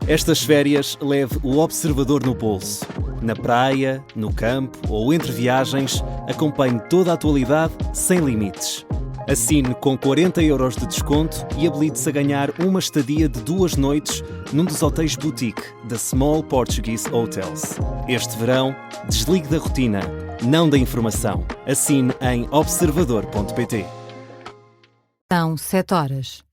Estas férias leve o Observador no bolso. Na praia, no campo ou entre viagens, acompanhe toda a atualidade sem limites. Assine com 40€ de desconto e habilite-se a ganhar uma estadia de 2 noites num dos hotéis boutique da Small Portuguese Hotels. Este verão, desligue da rotina, não da informação. Assine em observador.pt. São 7h.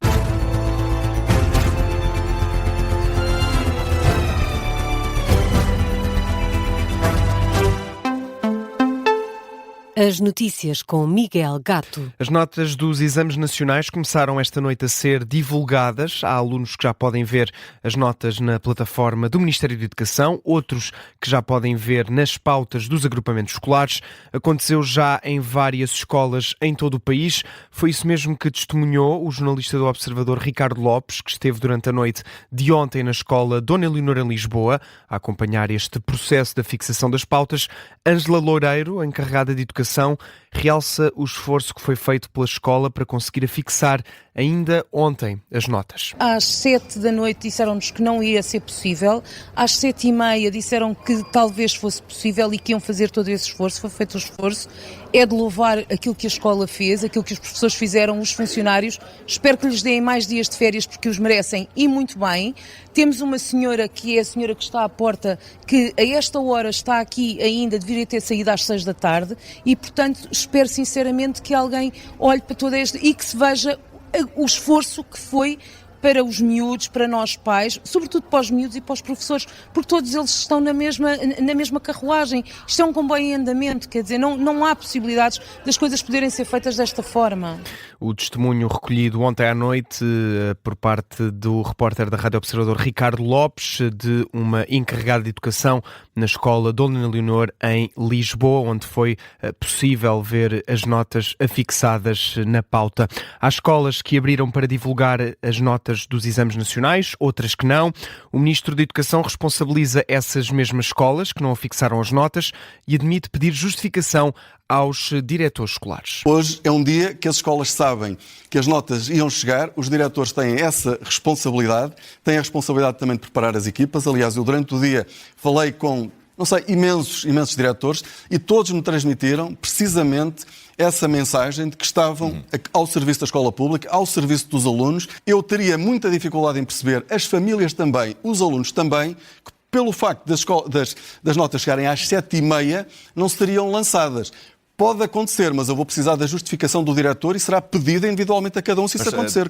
As notícias com Miguel Gato. As notas dos exames nacionais começaram esta noite a ser divulgadas. Há alunos que já podem ver as notas na plataforma do Ministério da Educação, outros que já podem ver nas pautas dos agrupamentos escolares. Aconteceu já em várias escolas em todo o país. Foi isso mesmo que testemunhou o jornalista do Observador Ricardo Lopes, que esteve durante a noite de ontem na escola Dona Leonor em Lisboa, a acompanhar este processo da fixação das pautas. Ângela Loureiro, encarregada de Educação, realça o esforço que foi feito pela escola para conseguir fixar ainda ontem as notas. Às 7 da noite disseram-nos que não ia ser possível, às 7h30 disseram que talvez fosse possível e que iam fazer todo esse esforço. Foi feito o esforço. É de louvar aquilo que a escola fez, aquilo que os professores fizeram, os funcionários. Espero que lhes deem mais dias de férias porque os merecem e muito bem. Temos uma senhora, que é a senhora que está à porta, que a esta hora está aqui ainda, deveria ter saído às 6 da tarde e, portanto, espero sinceramente que alguém olhe para toda esta e que se veja o esforço que foi para os miúdos, para nós pais, sobretudo para os miúdos e para os professores, porque todos eles estão na mesma carruagem. Isto é um comboio em andamento, quer dizer, não há possibilidades das coisas poderem ser feitas desta forma. O testemunho recolhido ontem à noite por parte do repórter da Rádio Observador Ricardo Lopes, de uma encarregada de educação na escola Dona Leonor em Lisboa, onde foi possível ver as notas afixadas na pauta. Há escolas que abriram para divulgar as notas dos exames nacionais, outras que não. O Ministro da Educação responsabiliza essas mesmas escolas que não afixaram as notas e admite pedir justificação aos diretores escolares. Hoje é um dia que as escolas sabem que as notas iam chegar, os diretores têm essa responsabilidade, têm a responsabilidade também de preparar as equipas. Aliás, eu durante o dia falei com, imensos diretores e todos me transmitiram precisamente essa mensagem de que estavam ao serviço da escola pública, ao serviço dos alunos. Eu teria muita dificuldade em perceber, as famílias também, os alunos também, que pelo facto das notas chegarem às 7h30 não seriam lançadas. Pode acontecer, mas eu vou precisar da justificação do diretor e será pedida individualmente a cada um se isso acontecer.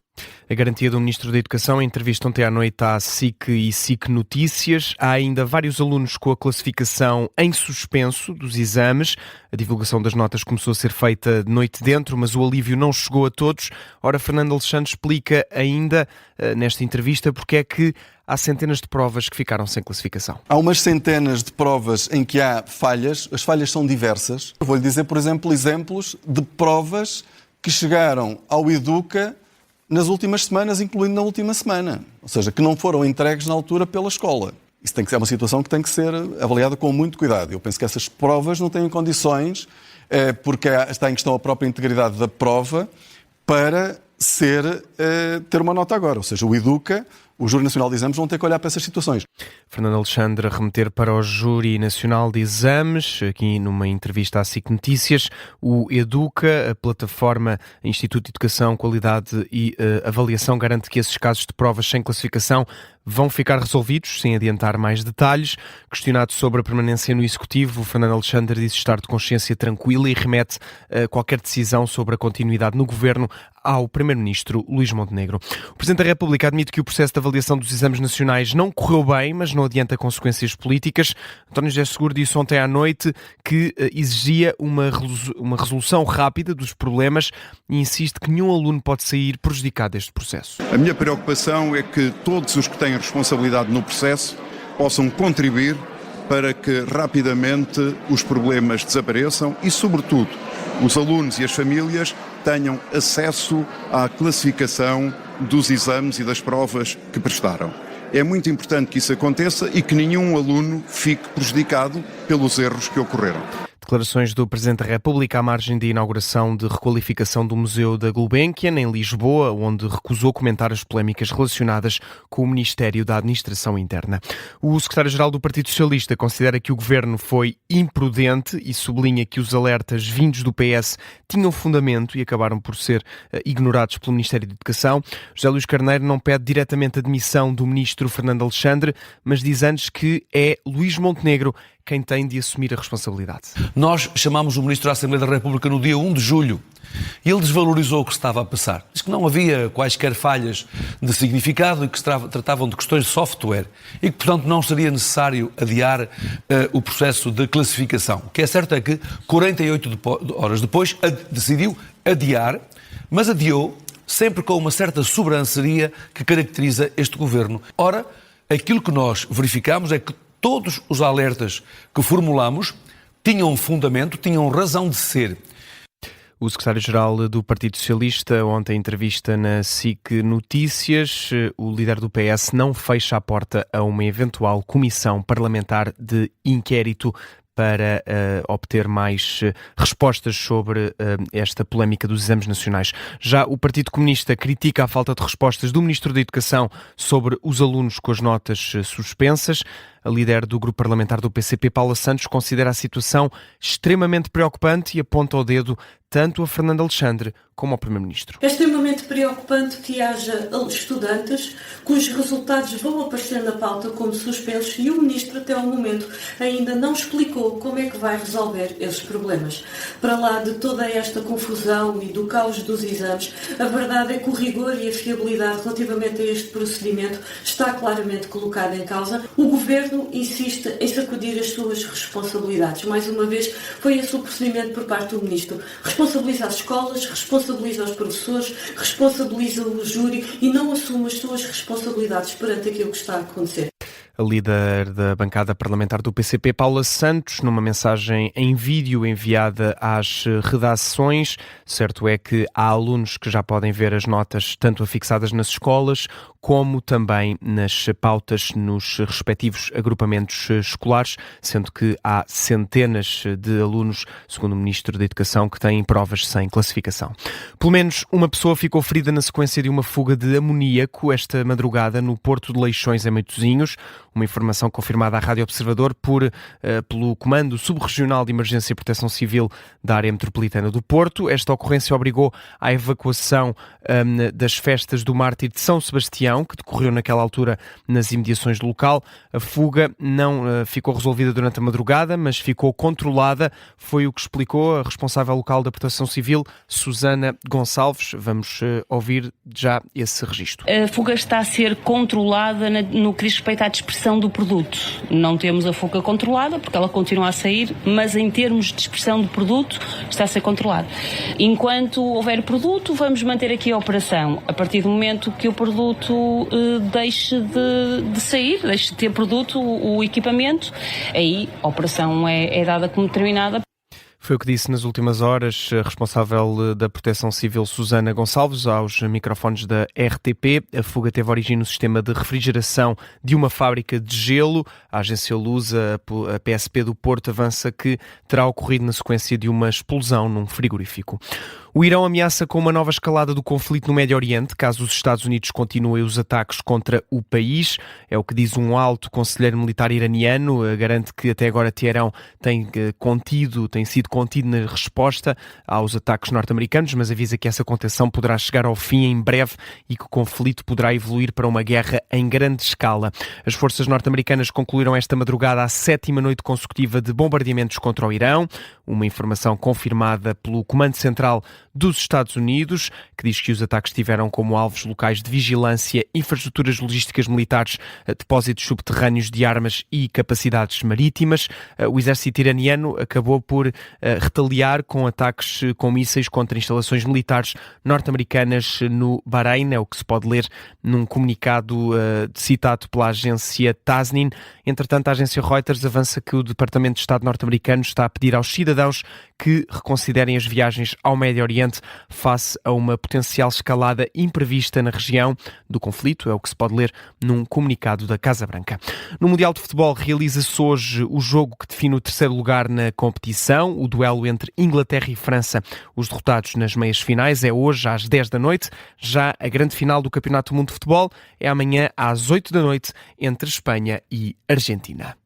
A garantia do Ministro da Educação, em entrevista ontem à noite à SIC e SIC Notícias. Há ainda vários alunos com a classificação em suspenso dos exames. A divulgação das notas começou a ser feita de noite dentro, mas o alívio não chegou a todos. Ora, Fernando Alexandre explica ainda nesta entrevista porque é que há centenas de provas que ficaram sem classificação. Há umas centenas de provas em que há falhas. As falhas são diversas. Eu vou-lhe dizer, por exemplo, exemplos de provas que chegaram ao Educa nas últimas semanas, incluindo na última semana. Ou seja, que não foram entregues na altura pela escola. Isso tem que ser uma situação que tem que ser avaliada com muito cuidado. Eu penso que essas provas não têm condições, porque está em questão a própria integridade da prova, para ter uma nota agora. Ou seja, o Educa, o Júri Nacional de Exames, vão ter que olhar para essas situações. Fernando Alexandre a remeter para o Júri Nacional de Exames, aqui numa entrevista à SIC Notícias. O Educa, a plataforma Instituto de Educação, Qualidade e Avaliação, garante que esses casos de provas sem classificação vão ficar resolvidos, sem adiantar mais detalhes. Questionado sobre a permanência no Executivo, o Fernando Alexandre disse estar de consciência tranquila e remete qualquer decisão sobre a continuidade no Governo ao Primeiro-Ministro Luís Montenegro. O Presidente da República admite que o processo de avaliação dos exames nacionais não correu bem, mas não adianta consequências políticas. António José Seguro disse ontem à noite que exigia uma resolução rápida dos problemas e insiste que nenhum aluno pode sair prejudicado deste processo. A minha preocupação é que todos os que têm responsabilidade no processo possam contribuir para que rapidamente os problemas desapareçam e, sobretudo, os alunos e as famílias tenham acesso à classificação dos exames e das provas que prestaram. É muito importante que isso aconteça e que nenhum aluno fique prejudicado pelos erros que ocorreram. declarações do Presidente da República à margem da inauguração de requalificação do Museu da Gulbenkian, em Lisboa, onde recusou comentar as polémicas relacionadas com o Ministério da Administração Interna. O secretário-geral do Partido Socialista considera que o governo foi imprudente e sublinha que os alertas vindos do PS tinham fundamento e acabaram por ser ignorados pelo Ministério da Educação. José Luís Carneiro não pede diretamente a demissão do ministro Fernando Alexandre, mas diz antes que é Luís Montenegro quem tem de assumir a responsabilidade. Nós chamámos o Ministro à Assembleia da República no dia 1 de julho e ele desvalorizou o que se estava a passar. Diz que não havia quaisquer falhas de significado e que se tratavam de questões de software e que, portanto, não seria necessário adiar o processo de classificação. O que é certo é que 48 horas depois decidiu adiar, mas adiou sempre com uma certa sobranceria que caracteriza este governo. Ora, aquilo que nós verificamos é que todos os alertas que formulamos tinham fundamento, tinham razão de ser. O secretário-geral do Partido Socialista, ontem em entrevista na SIC Notícias, o líder do PS não fecha a porta a uma eventual comissão parlamentar de inquérito para obter mais respostas sobre esta polémica dos exames nacionais. Já o Partido Comunista critica a falta de respostas do Ministro da Educação sobre os alunos com as notas suspensas. A líder do grupo parlamentar do PCP, Paula Santos, considera a situação extremamente preocupante e aponta o dedo tanto a Fernando Alexandre como ao Primeiro-Ministro. É extremamente preocupante que haja estudantes cujos resultados vão aparecer na pauta como suspensos e o Ministro até ao momento ainda não explicou como é que vai resolver esses problemas. Para lá de toda esta confusão e do caos dos exames, a verdade é que o rigor e a fiabilidade relativamente a este procedimento está claramente colocada em causa. O Governo insiste em sacudir as suas responsabilidades. Mais uma vez, foi esse o procedimento por parte do Ministro. Responsabiliza as escolas, responsabiliza os professores, responsabiliza o júri e não assume as suas responsabilidades perante aquilo que está a acontecer. A líder da bancada parlamentar do PCP, Paula Santos, numa mensagem em vídeo enviada às redações. Certo é que há alunos que já podem ver as notas tanto afixadas nas escolas como também nas pautas nos respectivos agrupamentos escolares, sendo que há centenas de alunos, segundo o Ministro da Educação, que têm provas sem classificação. Pelo menos uma pessoa ficou ferida na sequência de uma fuga de amoníaco esta madrugada no Porto de Leixões, em Matosinhos. Uma informação confirmada à Rádio Observador pelo Comando Subregional de Emergência e Proteção Civil da área metropolitana do Porto. Esta ocorrência obrigou à evacuação das festas do Mártir de São Sebastião, que decorreu naquela altura nas imediações do local. A fuga não ficou resolvida durante a madrugada, mas ficou controlada. Foi o que explicou a responsável local da Proteção Civil, Susana Gonçalves. Vamos ouvir já esse registro. A fuga está a ser controlada no que diz respeito à dispersão do produto. Não temos a fuga controlada, porque ela continua a sair, mas em termos de dispersão do produto está a ser controlada. Enquanto houver produto, vamos manter aqui a operação. A partir do momento que o produto deixe de sair, deixe de ter produto, o equipamento, aí a operação é dada como terminada. Foi o que disse nas últimas horas a responsável da Proteção Civil, Susana Gonçalves, aos microfones da RTP. A fuga teve origem no sistema de refrigeração de uma fábrica de gelo. A agência Lusa, a PSP do Porto, avança que terá ocorrido na sequência de uma explosão num frigorífico. O Irão ameaça com uma nova escalada do conflito no Médio Oriente, caso os Estados Unidos continuem os ataques contra o país. É o que diz um alto conselheiro militar iraniano. Garante que até agora Teherão tem sido contido na resposta aos ataques norte-americanos, mas avisa que essa contenção poderá chegar ao fim em breve e que o conflito poderá evoluir para uma guerra em grande escala. As forças norte-americanas concluíram esta madrugada a 7ª noite consecutiva de bombardeamentos contra o Irão, uma informação confirmada pelo Comando Central dos Estados Unidos, que diz que os ataques tiveram como alvos locais de vigilância, infraestruturas logísticas militares, depósitos subterrâneos de armas e capacidades marítimas. O exército iraniano acabou por retaliar com ataques com mísseis contra instalações militares norte-americanas no Bahrein, é o que se pode ler num comunicado citado pela agência Tasnim. Entretanto, a agência Reuters avança que o Departamento de Estado norte-americano está a pedir aos cidadãos que reconsiderem as viagens ao Médio Oriente Oriente face a uma potencial escalada imprevista na região do conflito, é o que se pode ler num comunicado da Casa Branca. No Mundial de Futebol realiza-se hoje o jogo que define o terceiro lugar na competição, o duelo entre Inglaterra e França. Os derrotados nas meias finais é hoje às 10 da noite. Já a grande final do Campeonato do Mundo de Futebol é amanhã às 8 da noite entre Espanha e Argentina.